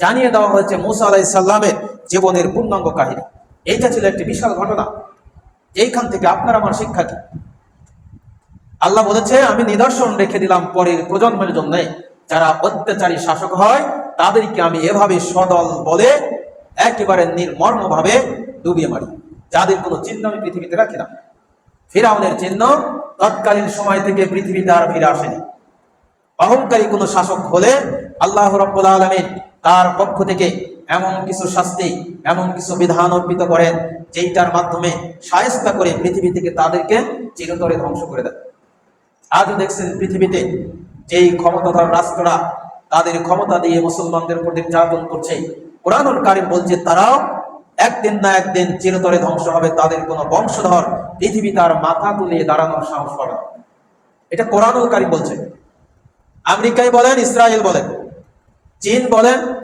জানিয়ে দেওয়া হয়েছে মুসা আলাইহিস সালামের জীবনের পূর্ণাঙ্গ কাহিনী। এইটা ছিল একটি বিশাল ঘটনা। এইখান থেকে আপনার আমার শিক্ষা কি? আল্লাহ বলেছে, আমি নিদর্শন রেখে দিলাম পরের প্রজন্মের জন্য, যারা অত্যাচারী শাসক হয় তাদেরকে আমি এভাবে সদল বলে একেবারে নির্মর্ম ভাবে ডুবিয়ে মারি, যাদের কোনো চিহ্ন আমি পৃথিবীতে রাখি না। ফিরআউনের চিহ্ন তৎকালীন সময় থেকে পৃথিবীতে আর ফিরে আসেনি। অহংকারী কোন শাসক হলে আল্লাহ রাব্বুল আলামিন তার পক্ষ থেকে এমন কিছু শাস্তি, এমন কিছু বিধান অর্পিত করেন যেইটার মাধ্যমে শায়েস্তা করে পৃথিবী থেকে তাদেরকে চিরতরে ধ্বংস করে দেন। আজও দেখছেন পৃথিবীতে যেই ক্ষমতাধর রাষ্ট্ররা তাদের ক্ষমতা দিয়ে মুসলমানদের উপর নির্যাতন করছে, কুরআনুল কারীম বলছে তারাও একদিন না একদিন চিরতরে ধ্বংস হবে, তাদের কোনো বংশধর পৃথিবী তার মাথা তুলিয়ে দাঁড়ানোর সাহস পাবে না। এটা কুরআনুল কারীম বলছে। আমেরিকাই বলেন, ইসরায়েল বলেন, চীন বলেন,